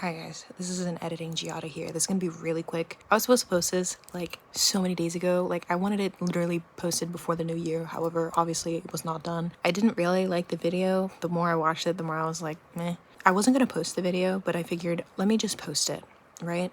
Hi guys, this is an editing Giada here. This is gonna be really quick. I was supposed to post this like so many days ago. Like I wanted it literally posted before the new year. However, obviously it was not done. I didn't really like the video. The more I watched it, the more I was like, meh. I wasn't gonna post the video, but I figured let me just post it, right?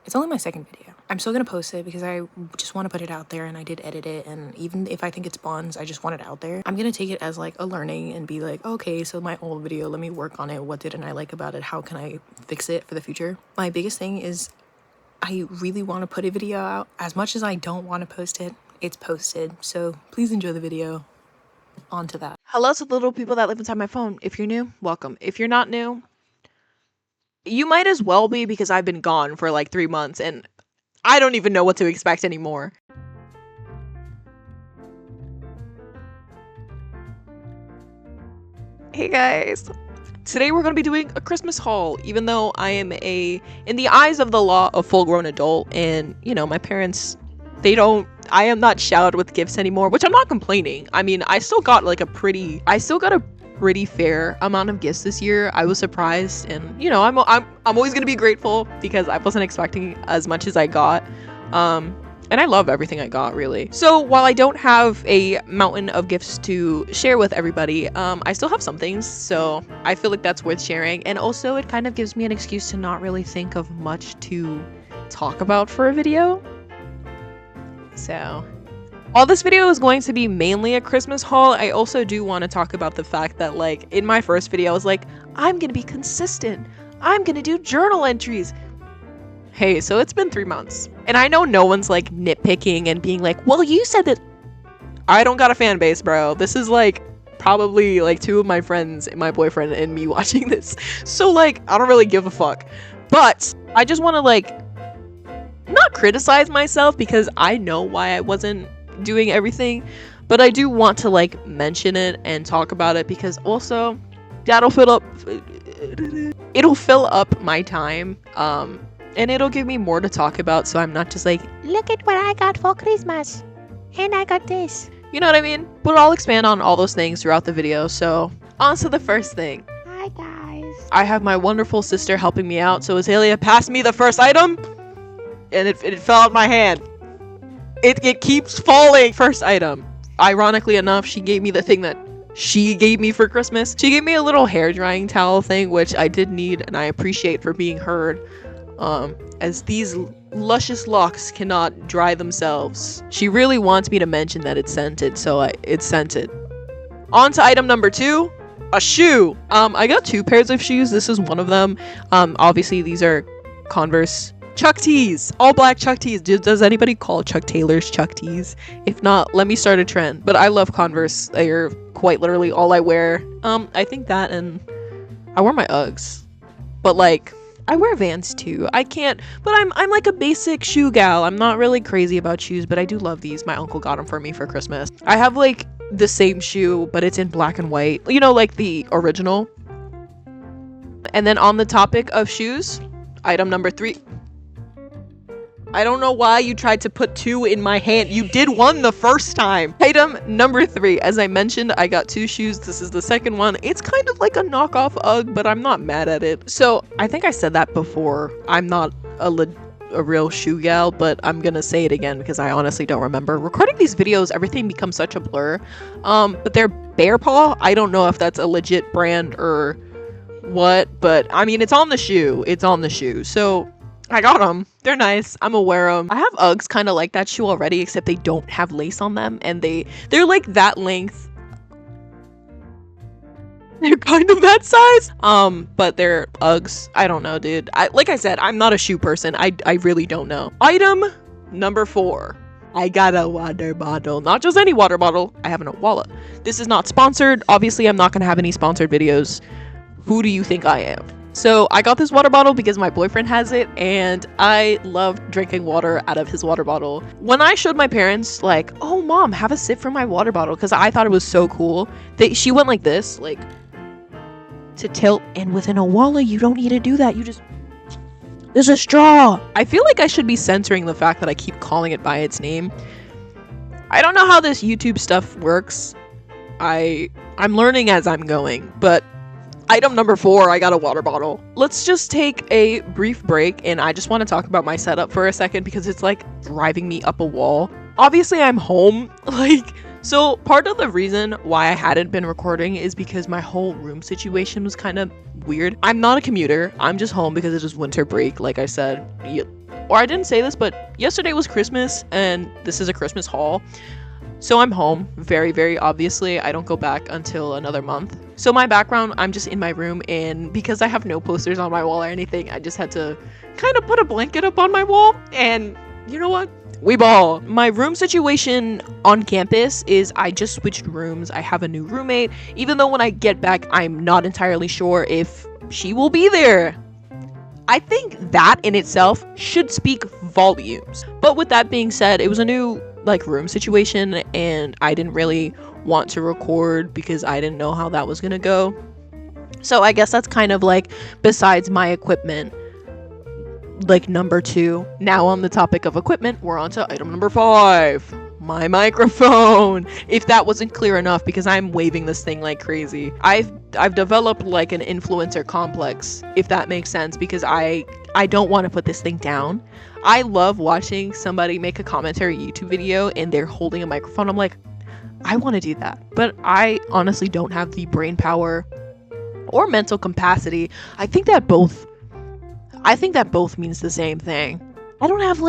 It's only my second video. I'm still gonna post it because I just want to put it out there, and I did edit it, and even if I think it's buns, I just want it out there. I'm gonna take it as like a learning and be like, okay, so my old video, let me work on it. What didn't I like about it? How can I fix it for the future? My biggest thing is I really want to put a video out. As much as I don't want to post it, it's posted. So please enjoy the video. On to that. Hello to the little people that live inside my phone. If you're new, welcome. If you're not new, you might as well be, because I've been gone for like 3 months and I don't even know what to expect anymore. Hey guys. Today we're going to be doing a Christmas haul, even though I am in the eyes of the law, a full-grown adult, and you know, my parents, I am not showered with gifts anymore, which I'm not complaining. I mean, I still got a pretty fair amount of gifts this year. I was surprised, and you know, I'm always gonna be grateful because I wasn't expecting as much as I got. And I love everything I got, really. So while I don't have a mountain of gifts to share with everybody, I still have some things, so I feel like that's worth sharing. And also, it kind of gives me an excuse to not really think of much to talk about for a video. So while this video is going to be mainly a Christmas haul, I also do want to talk about the fact that, like, in my first video, I was like, I'm gonna be consistent. I'm gonna do journal entries. Hey, so it's been 3 months. And I know no one's, like, nitpicking and being like, well, you said that. I don't got a fan base, bro. This is, like, probably, like, 2 of my friends, my boyfriend, and me watching this. So, like, I don't really give a fuck. But I just want to, like, not criticize myself because I know why I wasn't doing everything, but I do want to like mention it and talk about it because also it'll fill up my time, and it'll give me more to talk about, so I'm not just like, look at what I got for Christmas and I got this, you know what I mean? But I'll expand on all those things throughout the video. So on to the first thing. Hi guys, I have my wonderful sister helping me out. So Azalea passed me the first item and it fell out of my hand. It keeps falling. First item. Ironically enough, she gave me the thing that she gave me for Christmas. She gave me a little hair drying towel thing, which I did need and I appreciate for being heard. As these luscious locks cannot dry themselves. She really wants me to mention that it's scented, so it's scented. On to item number 2, a shoe. I got 2 pairs of shoes. This is one of them. Obviously these are Converse Chuck tees, all black Chuck tees. Does anybody call Chuck Taylors Chuck tees? If not, let me start a trend. But I love Converse. They are quite literally all I wear. I think that, and I wear my Uggs, but like I wear Vans too. I can't, but I'm like a basic shoe gal. I'm not really crazy about shoes, but I do love these. My uncle got them for me for Christmas. I have like the same shoe, but it's in black and white. You know, like the original. And then on the topic of shoes, item number 3. I don't know why you tried to put 2 in my hand. You did 1 the first time. Item number 3. As I mentioned, I got 2 shoes. This is the second one. It's kind of like a knockoff Ugg, but I'm not mad at it. So I think I said that before. I'm not a real shoe gal, but I'm gonna say it again because I honestly don't remember. Recording these videos, everything becomes such a blur. But they're Bear Paw. I don't know if that's a legit brand or what, but I mean, it's on the shoe. It's on the shoe. So I got them. They're nice. I'm gonna wear them. I have Uggs kind of like that shoe already, except they don't have lace on them, and they're like that length. They're kind of that size. But they're Uggs. I don't know, dude. Like I said, I'm not a shoe person. I really don't know. Item number 4. I got a water bottle. Not just any water bottle. I have an Owala. This is not sponsored. Obviously, I'm not gonna have any sponsored videos. Who do you think I am? So I got this water bottle because my boyfriend has it, and I love drinking water out of his water bottle. When I showed my parents, like, oh mom, have a sip from my water bottle, because I thought it was so cool, she went like this, like, to tilt, and with an Owala, you don't need to do that. You just, there's a straw. I feel like I should be censoring the fact that I keep calling it by its name. I don't know how this YouTube stuff works. I'm learning as I'm going, but Item number 4, I got a water bottle. Let's just take a brief break, and I just want to talk about my setup for a second because it's like driving me up a wall. Obviously, I'm home, so part of the reason why I hadn't been recording is because my whole room situation was kind of weird. I'm not a commuter. I'm just home because it is winter break, like I said. Or I didn't say this, but yesterday was Christmas, and this is a Christmas haul. So I'm home, very, very obviously. I don't go back until another month. So my background, I'm just in my room, and because I have no posters on my wall or anything, I just had to kind of put a blanket up on my wall, and you know what? We ball. My room situation on campus is I just switched rooms. I have a new roommate, even though when I get back, I'm not entirely sure if she will be there. I think that in itself should speak volumes. But with that being said, it was a new room situation, and I didn't really want to record because I didn't know how that was gonna go. So I guess that's kind of besides my equipment, number 2. Now on the topic of equipment, we're on to item number 5, my microphone. If that wasn't clear enough, because I'm waving this thing like crazy. I've developed an influencer complex, if that makes sense, because I don't want to put this thing down. I love watching somebody make a commentary YouTube video and they're holding a microphone. I'm like, I want to do that. But I honestly don't have the brain power or mental capacity. I think that both means the same thing. I don't have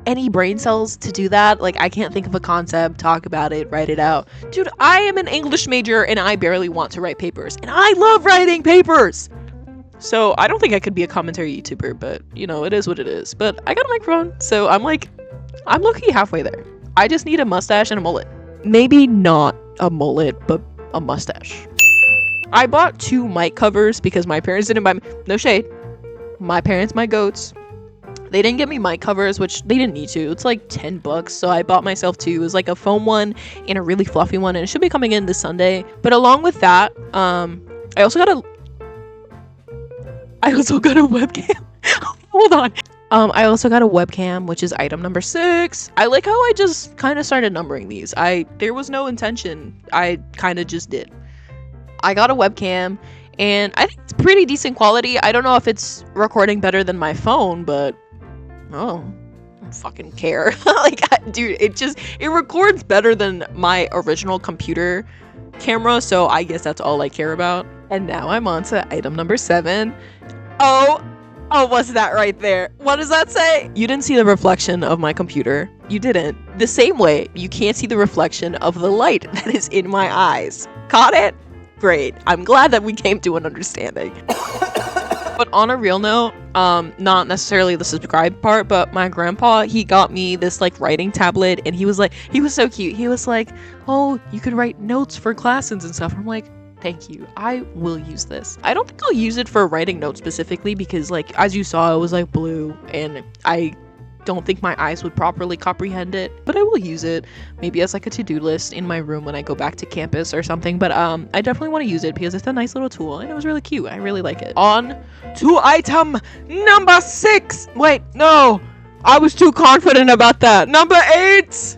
any brain cells to do that. I can't think of a concept, talk about it, write it out. Dude, I am an English major and I barely want to write papers. And I love writing papers! So I don't think I could be a commentary YouTuber, but it is what it is. But I got a microphone, so I'm low-key halfway there. I just need a mustache and a mullet. Maybe not a mullet, but a mustache. I bought 2 mic covers because my parents didn't buy me. No shade. My parents, my goats. They didn't get me mic covers, which they didn't need to. It's $10, so I bought myself 2. It was a foam one and a really fluffy one, and it should be coming in this Sunday. But along with that, I also got a webcam. Hold on. I also got a webcam, which is item number 6. I like how I just kind of started numbering these. There was no intention. I kind of just did. I got a webcam, and I think it's pretty decent quality. I don't know if it's recording better than my phone, but I don't fucking care. Dude, it records better than my original computer camera, so I guess that's all I care about. And now I'm on to item number 7. Oh, what's that right there? What does that say? You didn't see the reflection of my computer. You didn't. The same way you can't see the reflection of the light that is in my eyes. Caught it? Great. I'm glad that we came to an understanding. But on a real note, not necessarily the subscribe part, but my grandpa, he got me this writing tablet, and he was so cute. He was like, oh, you could write notes for classes and stuff. I'm like, thank you. I will use this. I don't think I'll use it for writing notes specifically because as you saw, it was blue, and I don't think my eyes would properly comprehend it, but I will use it maybe as a to-do list in my room when I go back to campus or something. But I definitely want to use it because it's a nice little tool and it was really cute. I really like it. On to item number 6. Wait, no, I was too confident about that. Number 8.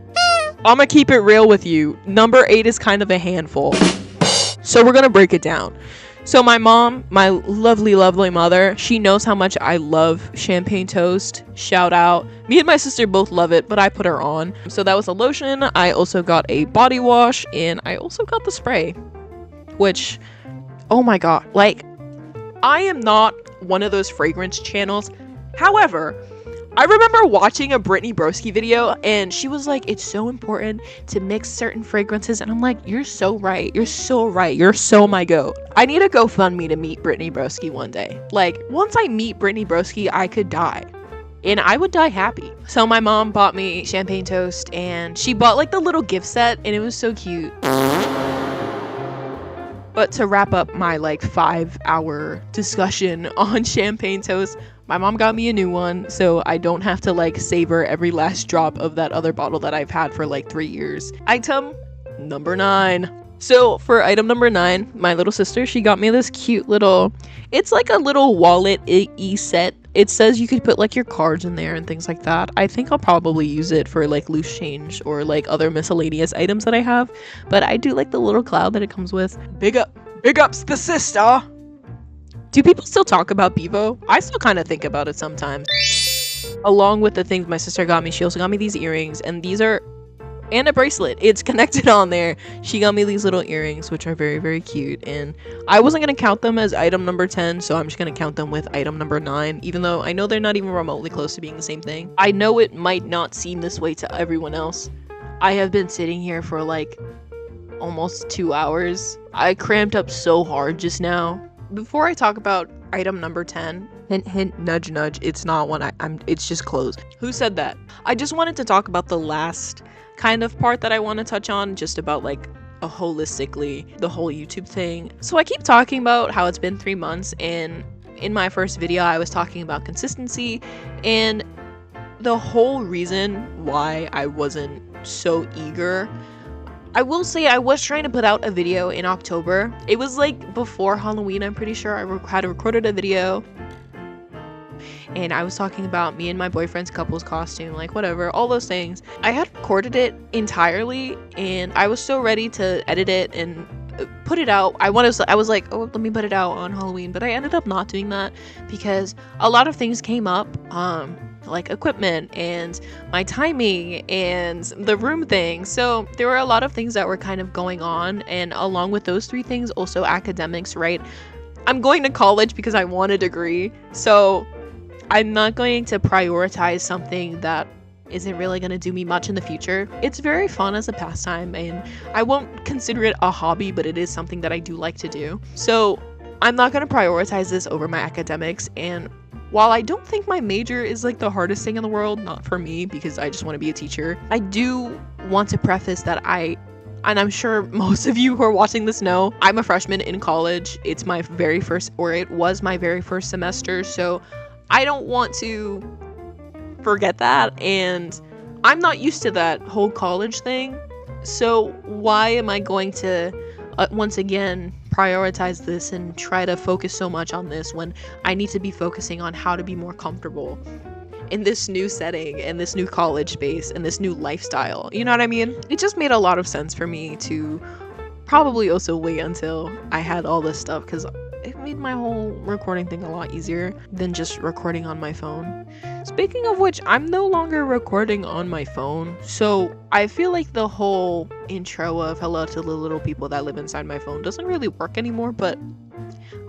I'm gonna keep it real with you. Number 8 is kind of a handful, so we're gonna break it down. So my mom, my lovely, lovely mother, she knows how much I love champagne toast. Shout out. Me and my sister both love it, but I put her on. So that was a lotion. I also got a body wash, and I also got the spray, which, oh my god. I am not one of those fragrance channels. However, I remember watching a Brittany Broski video, and she was like, it's so important to mix certain fragrances, and I'm like, you're so right. You're so right. You're so my goat. I need a GoFundMe to meet Brittany Broski one day. Once I meet Brittany Broski, I could die. And I would die happy. So my mom bought me champagne toast, and she bought the little gift set, and it was so cute. But to wrap up my 5-hour discussion on champagne toast, my mom got me a new one, so I don't have to savor every last drop of that other bottle that I've had for 3 years. Item number 9. So for item number 9, my little sister, she got me this cute little, it's a little wallet e-set. It says you could put your cards in there and things like that. I think I'll probably use it for loose change or other miscellaneous items that I have, but I do the little cloud that it comes with. Big Big ups the sister. Do people still talk about Bevo? I still kind of think about it sometimes. Along with the things my sister got me, she also got me these earrings, and these are, and a bracelet. It's connected on there. She got me these little earrings, which are very, very cute, and I wasn't going to count them as item number 10, so I'm just going to count them with item number 9, even though I know they're not even remotely close to being the same thing. I know it might not seem this way to everyone else. I have been sitting here for like almost 2 hours. I cramped up so hard just now. Before I talk about item number 10, hint hint nudge nudge, it's not one it's just clothes. Who said that? I just wanted to talk about the last kind of part that I want to touch on, just about like holistically the whole YouTube thing. So I keep talking about how it's been 3 months, and in my first video I was talking about consistency, and the whole reason why I wasn't so eager, I will say I was trying to put out a video in October. It was like before Halloween, I'm pretty sure. I had recorded a video and I was talking about me and my boyfriend's couple's costume, like whatever, all those things. I had recorded it entirely and I was so ready to edit it and put it out. I was like, oh, let me put it out on Halloween, but I ended up not doing that because a lot of things came up, like equipment and my timing and the room thing. So there were a lot of things that were kind of going on, and along with those 3 things, also academics, right? I'm going to college because I want a degree, so I'm not going to prioritize something that isn't really going to do me much in the future. It's very fun as a pastime, and I won't consider it a hobby, but it is something that I do like to do. So I'm not going to prioritize this over my academics. And while I don't think my major is like the hardest thing in the world, not for me because I just want to be a teacher, I do want to preface that and I'm sure most of you who are watching this know, I'm a freshman in college. It was my very first semester, so I don't want to forget that, and I'm not used to that whole college thing. So why am I going to once again prioritize this and try to focus so much on this when I need to be focusing on how to be more comfortable in this new setting and this new college space and this new lifestyle? You know what I mean? It just made a lot of sense for me to probably also wait until I had all this stuff, because it made my whole recording thing a lot easier than just recording on my phone. Speaking of which, I'm no longer recording on my phone, so I feel like the whole intro of hello to the little people that live inside my phone doesn't really work anymore, but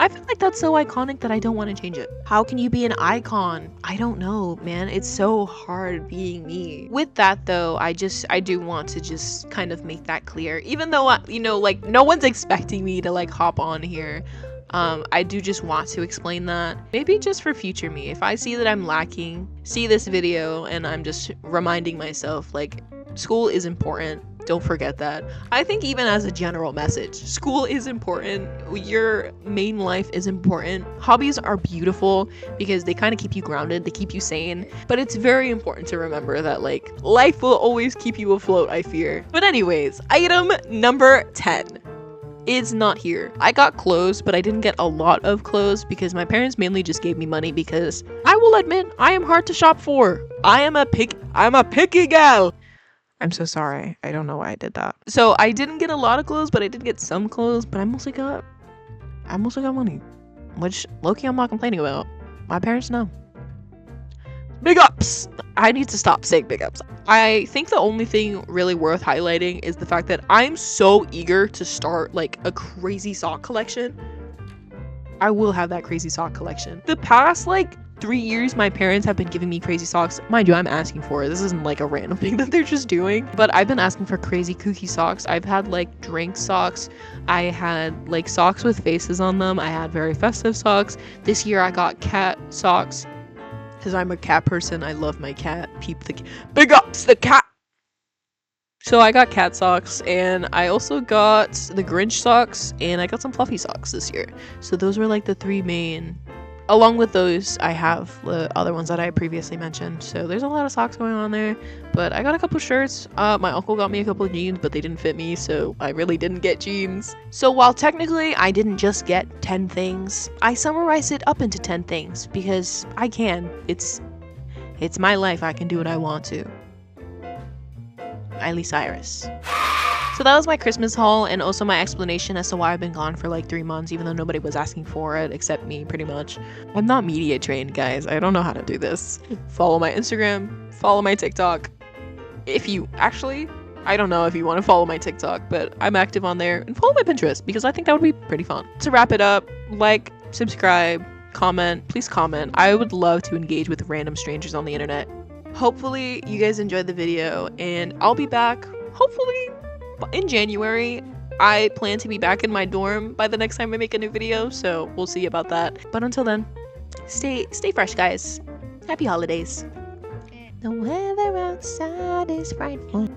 I feel like that's so iconic that I don't want to change it. How can you be an icon? I don't know, man. It's so hard being me. With that though, I do want to just kind of make that clear, even though, like no one's expecting me to like hop on here. I do just want to explain that, maybe just for future me. If I see that I'm lacking, see this video and I'm just reminding myself, like, school is important. Don't forget that. I think even as a general message, school is important. Your main life is important. Hobbies are beautiful because they kind of keep you grounded, they keep you sane. But it's very important to remember that, like, life will always keep you afloat, I fear. But anyways, item number 10. Is not here. I got clothes, but I didn't get a lot of clothes because my parents mainly just gave me money, because I will admit I am hard to shop for. I'm a picky gal. I'm so sorry. I don't know why I did that. So I didn't get a lot of clothes, but I did get some clothes, but I mostly got money, which low-key I'm not complaining about. My parents know. Big ups! I need to stop saying big ups. I think the only thing really worth highlighting is the fact that I'm so eager to start like a crazy sock collection. I will have that crazy sock collection. The past like 3 years, my parents have been giving me crazy socks. Mind you, I'm asking for it. This isn't like a random thing that they're just doing. But I've been asking for crazy kooky socks. I've had like drink socks. I had like socks with faces on them. I had very festive socks. This year I got cat socks. Because I'm a cat person. I love my cat. Big ups the cat! So I got cat socks, and I also got the Grinch socks, and I got some fluffy socks this year. So those were like the 3 main. Along with those, I have the other ones that I previously mentioned. So there's a lot of socks going on there. But I got a couple shirts. My uncle got me a couple of jeans, but they didn't fit me, so I really didn't get jeans. So while technically I didn't just get 10 things, I summarized it up into 10 things because I can. It's my life. I can do what I want to. Miley Cyrus. So that was my Christmas haul, and also my explanation as to why I've been gone for like 3 months, even though nobody was asking for it except me, pretty much. I'm not media trained, guys. I don't know how to do this. Follow my Instagram, follow my TikTok. If you actually, I don't know if you want to follow my TikTok, but I'm active on there, and follow my Pinterest because I think that would be pretty fun. To wrap it up, like, subscribe, comment. Please comment. I would love to engage with random strangers on the internet. Hopefully you guys enjoyed the video, and I'll be back hopefully in January. I plan to be back in my dorm by the next time I make a new video, so we'll see about that. But until then, stay fresh, guys. Happy holidays. The weather outside is frightful.